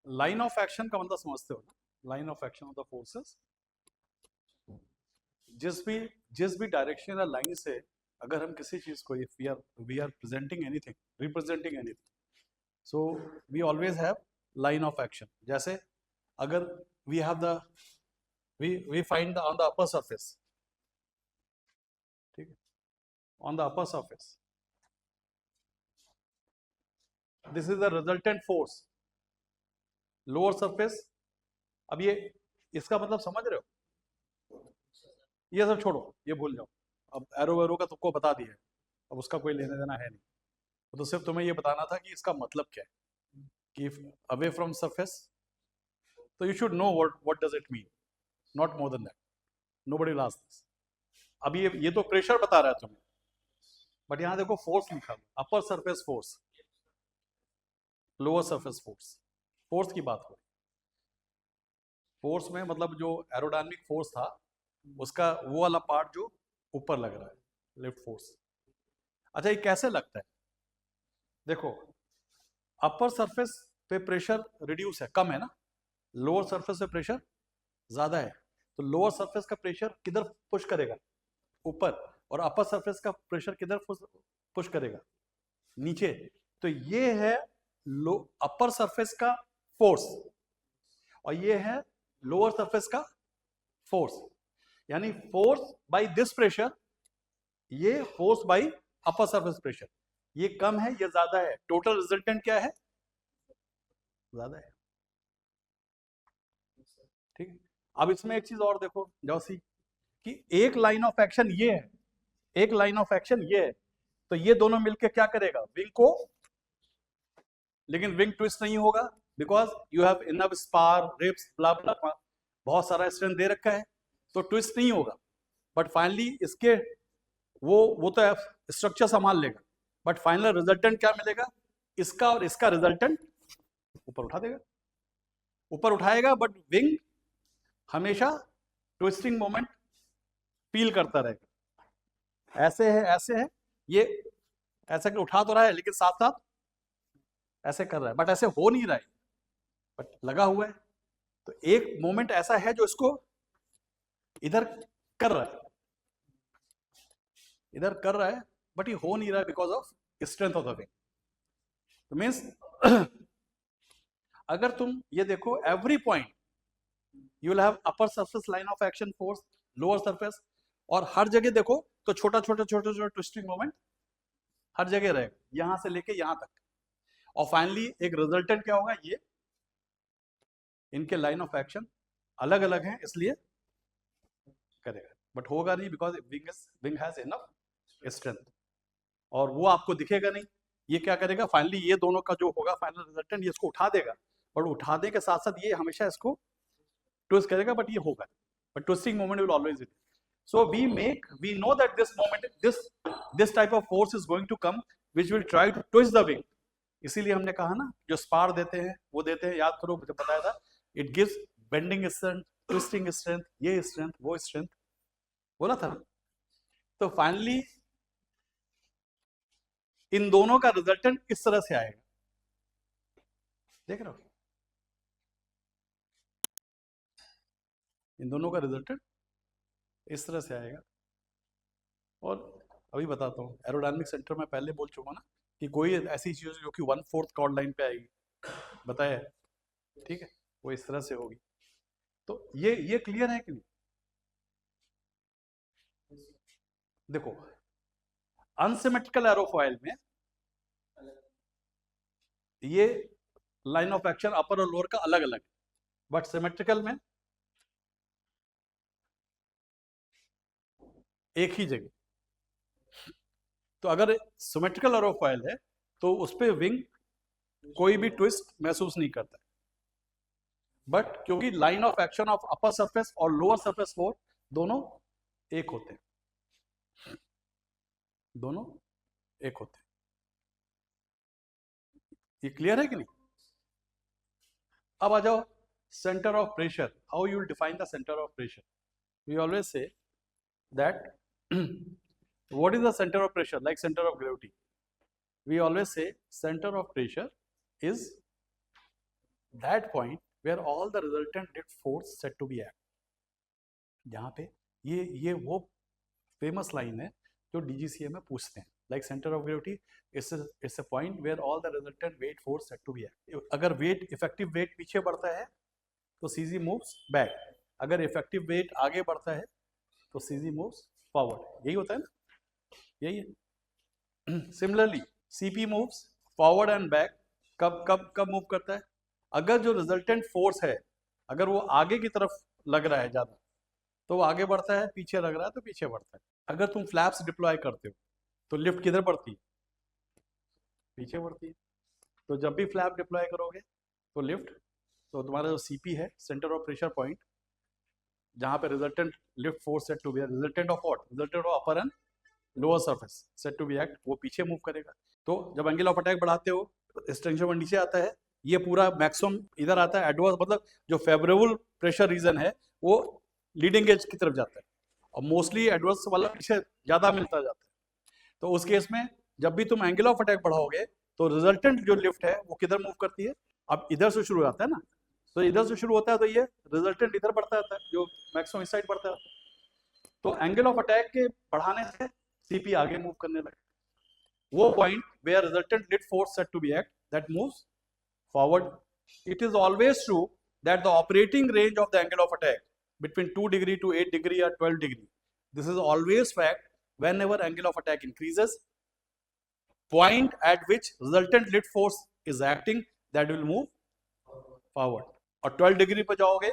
Line of action का मतलब समझते हो ना, line of action of the forces, जिस भी डायरेक्शन या लाइन से अगर हम किसी चीज को, if we are presenting anything, representing anything, so we always have line of action. जैसे अगर we have the we find on the upper surface, ठीक है, on the upper surface this is the resultant force, lower surface. अब ये इसका मतलब समझ रहे हो, ये सब छोड़ो, ये भूल जाओ. अब एरो वेरो का तुमको बता दिया है, अब उसका कोई लेना देना है नहीं. तो सिर्फ तुम्हें ये बताना था कि इसका मतलब क्या है, कि अवे फ्रॉम सरफेस, तो you should know what does it mean, not more than that. Nobody will ask this. अब ये तो प्रेशर बता रहा है तुम्हें, बट यहां देखो फोर्स लिखा हुआ, upper surface force, lower surface force. Force की बात हो रही. फोर्स में मतलब जो एरोडायनामिक फोर्स था उसका वो वाला पार्ट जो ऊपर लग रहा है, लिफ्ट फोर्स. अच्छा, ये कैसे लगता है? देखो, अपर सरफेस पे प्रेशर रिड्यूस है, कम है ना, लोअर सरफेस पे प्रेशर ज्यादा है. तो लोअर सरफेस का प्रेशर किधर पुश करेगा? ऊपर. और अपर सरफेस का प्रेशर किधर पुश करेगा? नीचे. तो ये है अपर सरफेस का फोर्स, और ये है लोअर सरफेस का फोर्स. यानी फोर्स बाय दिस प्रेशर, ये force by upper surface pressure, ये कम है, ये ज्यादा है. टोटल रिजल्टेंट क्या है? ज्यादा है. ठीक है. अब इसमें एक चीज और देखो जॉसी, कि एक लाइन ऑफ एक्शन ये है, एक लाइन ऑफ एक्शन ये है, तो ये दोनों मिलके क्या करेगा? विंग को, लेकिन विंग ट्विस्ट नहीं होगा, because you have enough spar, ribs, blah blah, बहुत सारा स्ट्रेंथ दे रखा है, तो ट्विस्ट नहीं होगा. बट फाइनली इसके वो तो स्ट्रक्चर संभाल लेगा, बट फाइनल रिजल्टेंट क्या मिलेगा? इसका और इसका रिजल्टेंट ऊपर उठा देगा, ऊपर उठाएगा, बट विंग हमेशा ट्विस्टिंग मोमेंट फील करता रहेगा. ऐसे है, ऐसे है, ये ऐसा कि उठा तो रहा है लेकिन साथ साथ ऐसे कर रहा है, बट ऐसे हो नहीं रहा है, बट लगा हुआ है. तो एक मोमेंट ऐसा है जो इसको इधर कर रहा है, इधर कर रहा है, बट ये हो नहीं रहा है because of strength of the wing. तो मीन्स अगर तुम ये देखो, every point you will have upper surface line of action force, lower surface, और हर जगह देखो तो छोटा छोटा छोटा छोटा ट्विस्टिंग मोमेंट हर जगह रहेगा, यहां से लेके यहां तक. और फाइनली एक रिजल्टेंट क्या होगा? ये इनके लाइन ऑफ एक्शन अलग अलग हैं इसलिए करेगा, बट होगा नहीं because wing has enough strength, और वो आपको दिखेगा नहीं. ये क्या करेगा? फाइनली ये दोनों का जो होगा फाइनल रिजल्टेंट, ये इसको उठा देगा, और उठाने के साथ साथ ये हमेशा इसको ट्विस्ट करेगा, बट ये होगा, but twisting moment will always be. So we know that this type of force is going to come which will try to twist the wing. इसीलिए हमने कहा ना, जो स्पार देते हैं वो देते हैं, याद करो मुझे बताया था, it gives bending strength, twisting strength, ये स्ट्रेंथ, वो स्ट्रेंथ बोला था. तो फाइनली इन दोनों का रिजल्टेंट इस तरह से आएगा, देख रहे हो, इन दोनों का रिजल्टेंट इस तरह से आएगा. और अभी बताता हूँ, एरोडायनामिक सेंटर में पहले बोल चुका ना कि कोई ऐसी चीज जो कि 1/4 कॉर्ड लाइन पे आएगी, बताया है, ठीक है, वो इस तरह से होगी. तो ये क्लियर है कि नहीं? देखो, अनसिमेट्रिकल एरोफॉइल में ये लाइन ऑफ एक्शन अपर और लोअर का अलग अलग है, बट सिमेट्रिकल में एक ही जगह. तो अगर सिमेट्रिकल एरोफॉइल है तो उस पर विंग कोई भी ट्विस्ट महसूस नहीं करता है, बट क्योंकि line of action of upper surface और लोअर सरफेस फोर्स दोनों एक होते हैं, दोनों एक होते हैं. ये क्लियर है कि नहीं? अब आ जाओ centre of pressure. How you will define the centre of pressure? We always say that what is the center of pressure, like center of gravity? We always say center of pressure is that point where all the resultant lift force set to be act, जहाँ पे ये वो famous line है जो DGCA में पूछते हैं, like centre of gravity it's a point where all the resultant weight force set to be act. अगर वेट इफेक्टिव वेट पीछे बढ़ता है तो सीजी मूव्स बैक, अगर इफेक्टिव वेट आगे बढ़ता है तो सीजी मूव्स फॉरवर्ड, यही होता है ना, यही है। Similarly CP moves forward and back, कब कब कब मूव करता है, अगर जो रिजल्टेंट फोर्स है अगर वो आगे की तरफ लग रहा है ज्यादा तो वो आगे बढ़ता है, पीछे लग रहा है तो पीछे बढ़ता है। अगर तुम फ्लैप्स डिप्लॉय करते हो तो लिफ्ट किधर बढ़ती है, पीछे बढ़ती है। तो जब भी फ्लैप डिप्लॉय करोगे तो लिफ्ट, तो तुम्हारा जो सीपी है सेंटर ऑफ प्रेशर पॉइंट, जहां पे resultant lift force set to be resultant of what, resultant of upper and lower surface said to be act, वो पीछे मूव करेगा। तो जब एंगल ऑफ अटैक बढ़ाते हो इस टेंशन में नीचे आता है, ये पूरा मैक्सिमम इधर आता है, एडवर्स मतलब जो फेवरेबल प्रेशर रीजन है वो लीडिंग एज की तरफ जाता है और मोस्टली एडवर्स वाला पीछे ज्यादा मिलता जाता है। तो उस केस में जब भी तुम एंगल ऑफ अटैक बढ़ाओगे तो रिजल्टेंट जो लिफ्ट है वो किधर मूव करती है, अब इधर से शुरू होता है ना, तो इधर से शुरू होता है तो ये रिजल्टेंट इधर बढ़ता जाता है, जो मैक्सिमम इस साइड बढ़ता जाता है। तो एंगल ऑफ अटैक के बढ़ाने से सीपी आगे मूव करने लगे, वो point where resultant lift force set to be act that moves forward. It is always true that the operating range of the angle of attack between 2 degree to 8 degree or 12 degree, this is always fact whenever angle of attack increases, point at which resultant lift force is acting that will move forward, और 12 degree पे जाओगे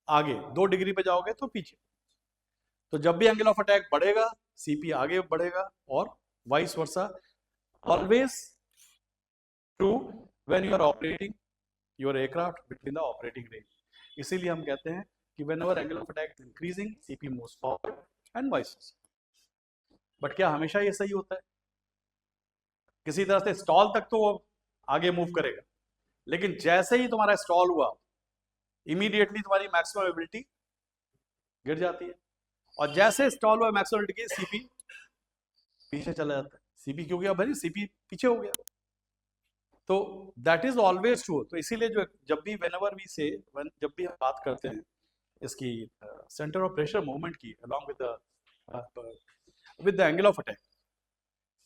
आगे, 2 degree पे जाओगे तो पीछे। तो जब भी एंगल ऑफ अटैक बढ़ेगा सीपी आगे बढ़ेगा और vice versa, always true when you are operating your aircraft between the operating range. इसीलिए हम कहते हैं कि whenever angle of attack is increasing, CP moves forward and vice versa. But क्या हमेशा ये सही होता है? किसी तरह से स्टॉल तक तो वो आगे मूव करेगा, लेकिन जैसे ही तुम्हारा स्टॉल हुआ इमीडिएटली तुम्हारी मैक्सिमम एबिलिटी गिर जाती है, और जैसे स्टॉल हुआ मैक्सिमम एबिलिटी सीपी पीछे चला जाता है। सीपी क्यों गया भाई, सीपी पीछे हो गया। तो दैट इज ऑलवेज ट्रू। तो इसीलिए जो जब भी व्हेनेवर वी से, जब भी हम बात करते हैं इसकी सेंटर ऑफ प्रेशर मूवमेंट की along with the angle of attack,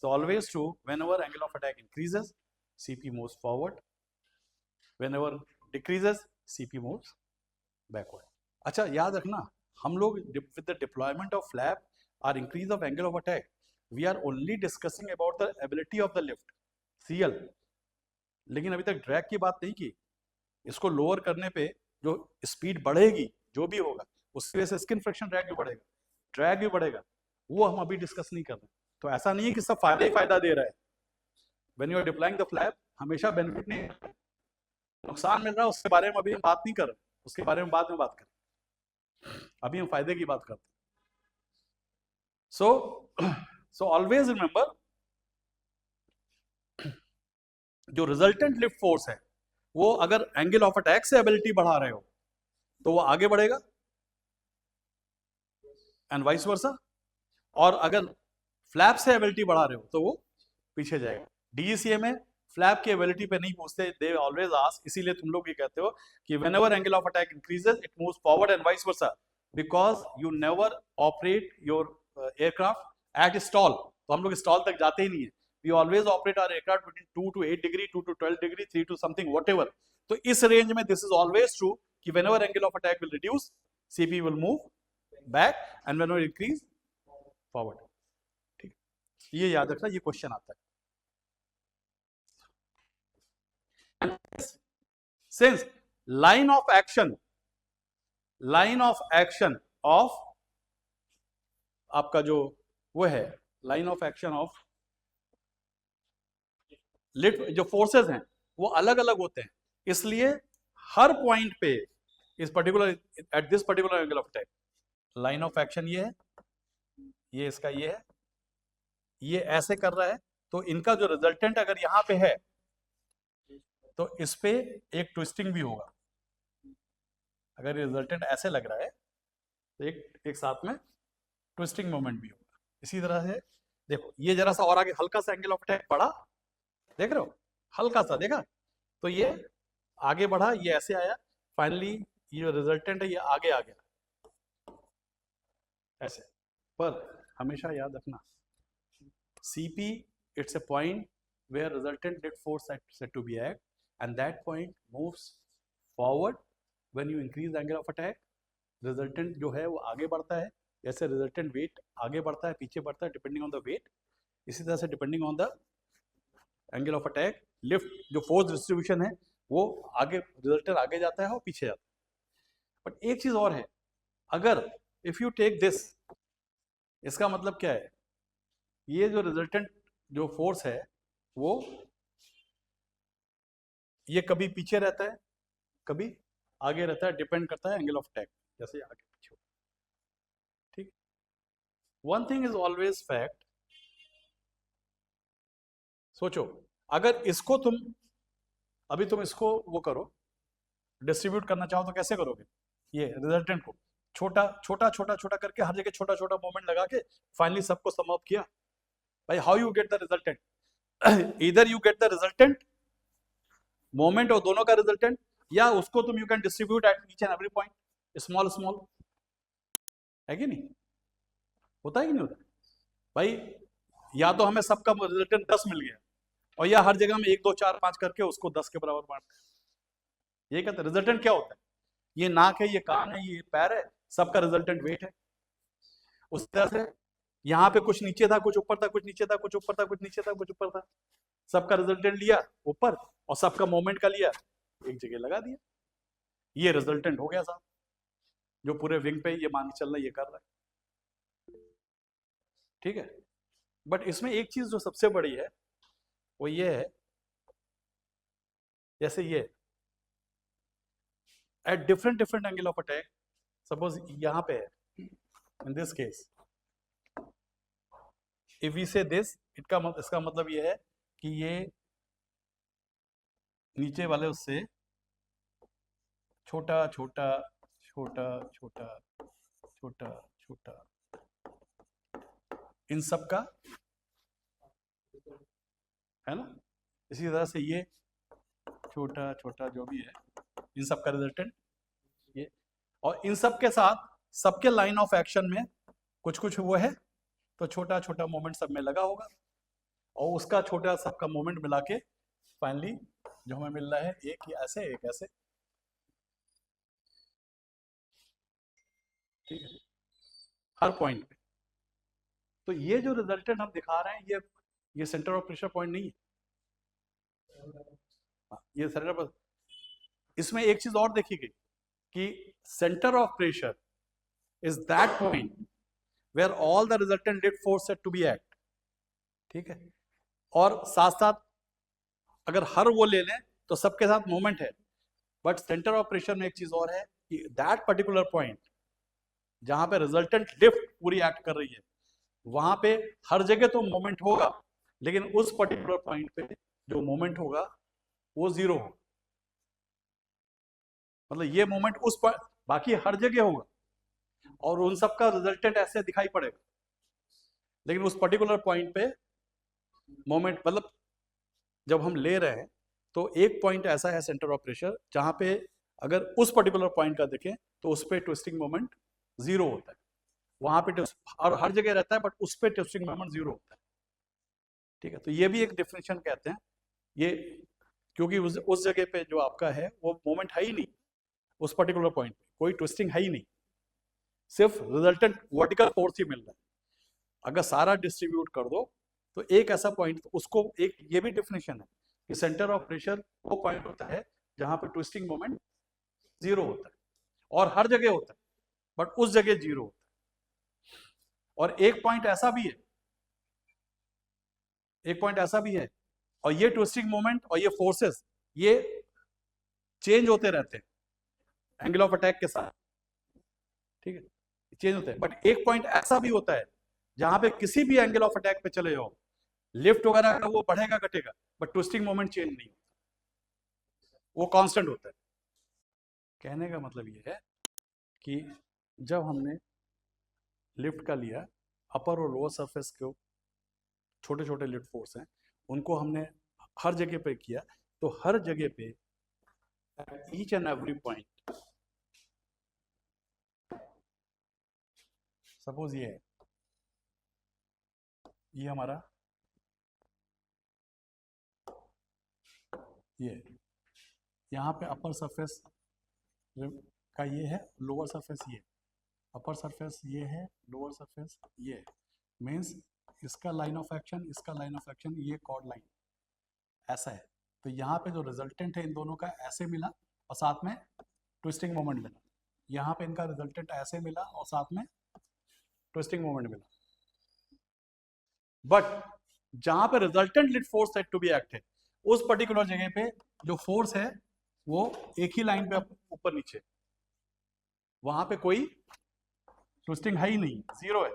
so always true whenever angle of attack increases CP moves forward, whenever decreases CP moves backward. अच्छा याद रखना, हम लोग with the deployment of flap or increase of angle of attack we are only discussing about the ability of the lift CL, लेकिन अभी तक drag की बात नहीं की। इसको लोअर करने पे जो स्पीड बढ़ेगी जो भी होगा उसकी वजह से स्किन फ्रिक्शन ड्रैग भी बढ़ेगा, ड्रैग भी बढ़ेगा, वो हम अभी डिस्कस नहीं कर रहे। तो ऐसा नहीं है कि सब फायदा ही फायदा दे रहा है। When you are deploying the flap हमेशा बेनिफिट नहीं, नुकसान मिल रहा है, उसके बारे में अभी हम बात नहीं कर रहे, उसके बारे में बाद में बात करें, अभी हम फायदे की बात करते हैं। सो ऑलवेज रिमेंबर, जो रिजल्टेंट लिफ्ट फोर्स है वो अगर एंगल ऑफ अटैक से एबिलिटी बढ़ा रहे हो तो वो आगे बढ़ेगा एंड वाइस वर्सा, और अगर फ्लैप से एबिलिटी बढ़ा रहे हो तो वो पीछे जाएगा। डीजीसीए में फ्लैप की एबिलिटी पे नहीं पूछते, दे ऑलवेज आस्क, इसीलिए तुम लोग ये कहते हो कि whenever angle of attack increases it moves forward and vice versa, because you never operate your aircraft at stall. तो हम लोग स्टॉल तक जाते ही नहीं है, we always operate our aircraft between 2 to 8 degree, 2 to 12 degree, 3 to something whatever. तो इस range में this is always true कि whenever angle of attack will reduce, CP will move back and whenever increase forward. ठीक, ये याद रखना, ये question आता है। Since line of action of आपका जो वो है line of action of lift, जो फोर्सेस हैं वो अलग अलग होते हैं, इसलिए हर पॉइंट पे इस particular at this particular angle of attack line of action ये है, ये इसका ये है, ये ऐसे कर रहा है, तो इनका जो रिजल्टेंट अगर यहाँ पे है तो इस पे एक ट्विस्टिंग भी होगा। अगर ये रिजल्टेंट ऐसे लग रहा है तो एक साथ में ट्विस्टिंग मोमेंट भी होगा। इसी तरह से देखो, ये जरा सा और आगे हल्का सा एंगल ऑफ अटैक बढ़ा, देख रहे हो, हल्का सा देखा, तो ये आगे बढ़ा, ये ऐसे आया, फाइनली ये जो रिजल्टेंट है ये आगे आ गया ऐसे। पर हमेशा याद रखना, CP it's a point where resultant net force said to be act, and that point moves forward when you increase the angle of attack. Resultant जो है वो आगे बढ़ता है, जैसे रिजल्टेंट वेट आगे बढ़ता है पीछे बढ़ता है डिपेंडिंग ऑन द वेट, इसी तरह से depending on the angle of attack lift जो फोर्स डिस्ट्रीब्यूशन है वो आगे, रिजल्टेंट आगे जाता है और पीछे जाता है। बट एक चीज और है, अगर इफ यू टेक दिस, इसका मतलब क्या है, ये जो रिजल्टेंट जो फोर्स है वो ये कभी पीछे रहता है कभी आगे रहता है, डिपेंड करता है एंगल ऑफ अटैक, जैसे आगे पीछे। ठीक, one thing is always fact, सोचो अगर इसको तुम अभी तुम इसको वो करो, डिस्ट्रीब्यूट करना चाहो तो कैसे करोगे, ये रिजल्टेंट को छोटा छोटा छोटा छोटा करके हर जगह छोटा छोटा मोमेंट लगा के फाइनली सबको सम अप किया। भाई how you get the resultant, इधर you get the resultant moment और दोनों का रिजल्टेंट, या उसको तुम you can distribute at each and every point small small, है कि नहीं, होता है कि नहीं होता भाई, या तो हमें सबका रिजल्टेंट 10 मिल गया और या हर जगह में 1 2 4 5 करके उसको 10 के बराबर बांटते हैं, ये कहते हैं रिजल्टेंट क्या होता है, ये नाक है ये कान है ये पैर है, सबका रिजल्टेंट वेट है। उस तरह से यहाँ पे कुछ नीचे था कुछ ऊपर था, कुछ नीचे था कुछ ऊपर था, कुछ नीचे था कुछ ऊपर था, सबका रिजल्टेंट लिया ऊपर और सबका मोमेंट का लिया एक जगह लगा दिया, ये रिजल्टेंट हो गया साहब, जो पूरे विंग पे ये मान के चल रहा है ये कर रहा है। ठीक है, बट इसमें एक चीज जो सबसे बड़ी है वो ये है, जैसे ये at different different angle of attack, suppose यहां पे है, in this case if we say this, इसका मतलब ये है कि ये नीचे वाले उससे छोटा छोटा छोटा छोटा छोटा छोटा इन सब का है ना, इसी तरह से ये छोटा छोटा जो भी है इन सब का रिजल्टेंट ये, और इन सब के साथ सबके लाइन ऑफ एक्शन में कुछ कुछ वो है तो छोटा छोटा मोमेंट सब में लगा होगा, और उसका छोटा सबका मोमेंट मिला के फाइनली जो हमें मिल रहा है एक ऐसे एक ऐसे। ठीक है, हर पॉइंट पे। तो ये जो रिजल्टेंट हम दिखा रहे हैं ये सेंटर ऑफ प्रेशर पॉइंट नहीं है, ये सेंटर पर, इसमें एक चीज और देखी गई कि centre of pressure is that point where all the resultant net force set to be act. ठीक है, और साथ साथ अगर हर वो ले लें तो सबके साथ मोमेंट है, बट सेंटर ऑफ प्रेशर में एक चीज और है कि दैट पर्टिकुलर पॉइंट जहां पे रिजल्टेंट लिफ्ट पूरी एक्ट कर रही है वहां पे हर जगह तो मोमेंट होगा, लेकिन उस पर्टिकुलर पॉइंट पे जो मोमेंट होगा वो जीरो होगा, मतलब ये मोमेंट उस पर बाकी हर जगह होगा और उन सब का रिजल्टेंट ऐसे दिखाई पड़ेगा, लेकिन उस पर्टिकुलर पॉइंट पे मोमेंट, मतलब जब हम ले रहे हैं तो एक पॉइंट ऐसा है सेंटर ऑफ प्रेशर जहां पे अगर उस पर्टिकुलर पॉइंट का देखें तो उस पर ट्विस्टिंग मोमेंट जीरो होता है, वहां पे और हर जगह रहता है बट उस पर ट्विस्टिंग मोमेंट जीरो होता है। ठीक है, तो ये भी एक डिफिनेशन कहते हैं ये, क्योंकि उस जगह पे जो आपका है वो मोमेंट है ही नहीं, उस पर्टिकुलर पॉइंट पे कोई ट्विस्टिंग है ही नहीं, सिर्फ रिजल्टेंट वर्टिकल फोर्स ही मिल रहा है। अगर सारा डिस्ट्रीब्यूट कर दो तो एक ऐसा पॉइंट, उसको एक ये भी डेफिनेशन है कि सेंटर ऑफ प्रेशर वो पॉइंट होता है जहां पर ट्विस्टिंग मोमेंट जीरो होता है, और हर जगह होता है बट उस जगह जीरो होता है। और एक पॉइंट ऐसा भी है, एक पॉइंट ऐसा भी है, और ये ट्विस्टिंग मोमेंट और ये फोर्सेस ये चेंज होते रहते हैं एंगल ऑफ अटैक के साथ। ठीक है, चेंज होते हैं, बट एक पॉइंट ऐसा भी होता है जहां पे किसी भी एंगल ऑफ अटैक पे चले जाओ, लिफ्ट वगैरह का वो बढ़ेगा घटेगा बट ट्विस्टिंग मोमेंट चेंज नहीं होता, वो कांस्टेंट होता है। कहने का मतलब ये है कि जब हमने लिफ्ट का लिया, अपर और लोअर सरफेस को छोटे छोटे लिफ्ट फोर्स हैं उनको हमने हर जगह पे किया, तो हर जगह पे at each and every point. Suppose ये है, ये हमारा ये यहाँ पे अपर सरफेस का ये है, लोअर सरफेस ये, अपर सरफेस ये है, लोअर सरफेस ये है, मीन्स इसका लाइन ऑफ एक्शन, इसका लाइन ऑफ एक्शन, ये कॉर्ड लाइन ऐसा है। तो यहाँ पे जो रिजल्टेंट है इन दोनों का ऐसे मिला और साथ में ट्विस्टिंग मोमेंट मिला, यहाँ पे इनका रिजल्टेंट ऐसे मिला और साथ में ट्विस्टिंग मोमेंट मिला। बट जहां पे resultant lift force set to be act है, उस पर्टिकुलर जगह पे जो फोर्स है वो एक ही लाइन पे ऊपर नीचे, वहां पे कोई ट्विस्टिंग है ही नहीं, जीरो है,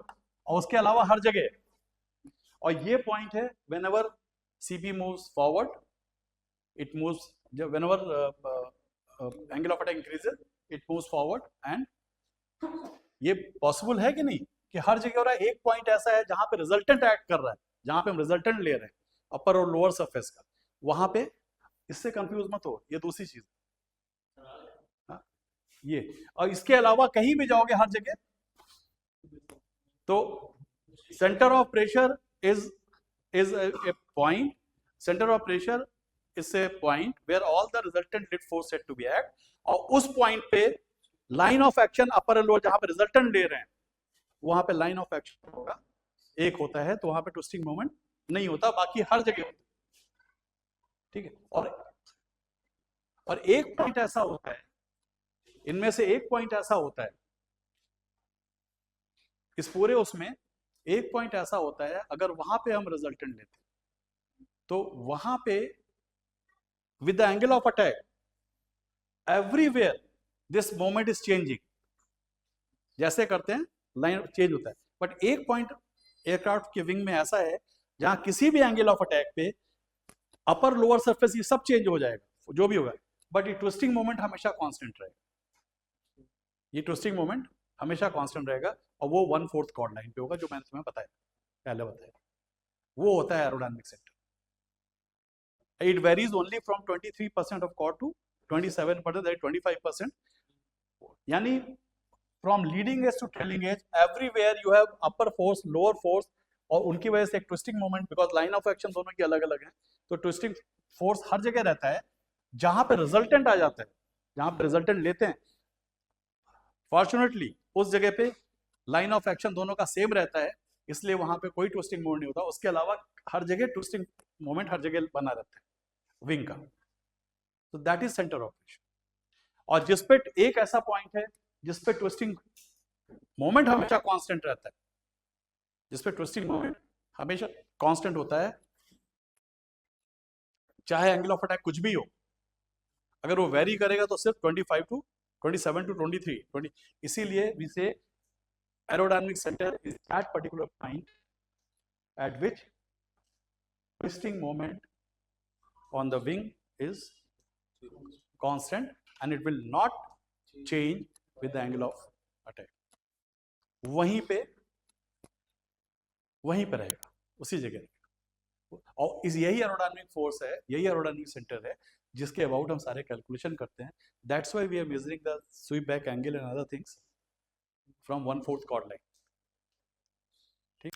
और उसके अलावा हर जगह। और ये पॉइंट है when ever CP moves forward it moves, when ever angle of attack increases it moves forward. And ये पॉसिबल है कि नहीं कि हर जगह हो रहा है, एक पॉइंट ऐसा है जहां पे रिजल्टेंट एक्ट कर रहा है, जहां पे हम रिजल्टेंट ले रहे हैं अपर और लोअर सरफेस का, वहां पे इससे कंफ्यूज मत हो, ये दूसरी चीज ये। और इसके अलावा कहीं भी जाओगे हर जगह, तो centre of pressure is a point, centre of pressure is a point where all the resultant lift force set to be act, और उस पॉइंट पे लाइन ऑफ एक्शन अपर और लोअर जहां पे रिजल्टेंट ले रहे हैं, वहां पे लाइन ऑफ एक्शन होगा एक होता है, तो वहां पे ट्विस्टिंग मोमेंट नहीं होता, बाकी हर जगह होता है। ठीक है। और एक पॉइंट ऐसा होता है, इनमें से एक पॉइंट ऐसा होता है, इस पूरे उसमें एक पॉइंट ऐसा होता है, अगर वहां पे हम रिजल्टेंट लेते हैं तो वहां पे with the angle of attack everywhere this moment is changing, जैसे करते हैं लाइन चेंज होता है। बट एक पॉइंट एयरक्राफ्ट के विंग में ऐसा है जहां किसी भी एंगल ऑफ अटैक पे अपर लोअर सरफेस ये सब चेंज हो जाएगा, जो भी होगा, बट ये ट्विस्टिंग मोमेंट हमेशा कांस्टेंट रहेगा, ये ट्विस्टिंग मोमेंट हमेशा कांस्टेंट रहेगा, और वो 1/4 कॉर्ड लाइन पे होगा, जो मैंने तुम्हें बताया पहले बताया, वो होता है aerodynamic centre. It varies only from 23% of chord to 27%, 25%, यानी from leading edge to trailing edge everywhere you have upper force, lower force, और उनकी वजह से एक twisting moment, because line of action दोनों की अलग अलग है, तो ट्विस्टिंग फोर्स हर जगह रहता है। जहां पे रिजल्टेंट आ जाता है, जहां पे रिजल्टेंट लेते हैं, फॉर्चुनेटली उस जगह पे लाइन ऑफ एक्शन दोनों का सेम रहता है, इसलिए वहां पे कोई ट्विस्टिंग मोमेंट नहीं होता। उसके अलावा हर जगह ट्विस्टिंग मोमेंट हर जगह बना रहता है विंग का, तो that is centre of pressure. और जिसपे एक ऐसा पॉइंट है जिसपे ट्विस्टिंग मोमेंट हमेशा कांस्टेंट रहता है, जिसपे ट्विस्टिंग मोमेंट हमेशा कांस्टेंट होता है, चाहे एंगल ऑफ अटैक कुछ भी हो, अगर वो वेरी करेगा तो सिर्फ 25 टू 27 टू 23, 20। इसीलिए वी से aerodynamic centre is that particular point eight which twisting moment on the wing is constant and it will not change with the angle of attack. वहीं पे रहेगा, उसी जगह रहेगा। और इस यही एरोडायनामिक फोर्स है, यही एरोडायनामिक सेंटर है जिसके अबाउट हम सारे कैलकुलेशन करते हैं। That's why we are measuring the sweep back angle and other things from 1/4 chord line. ठीक।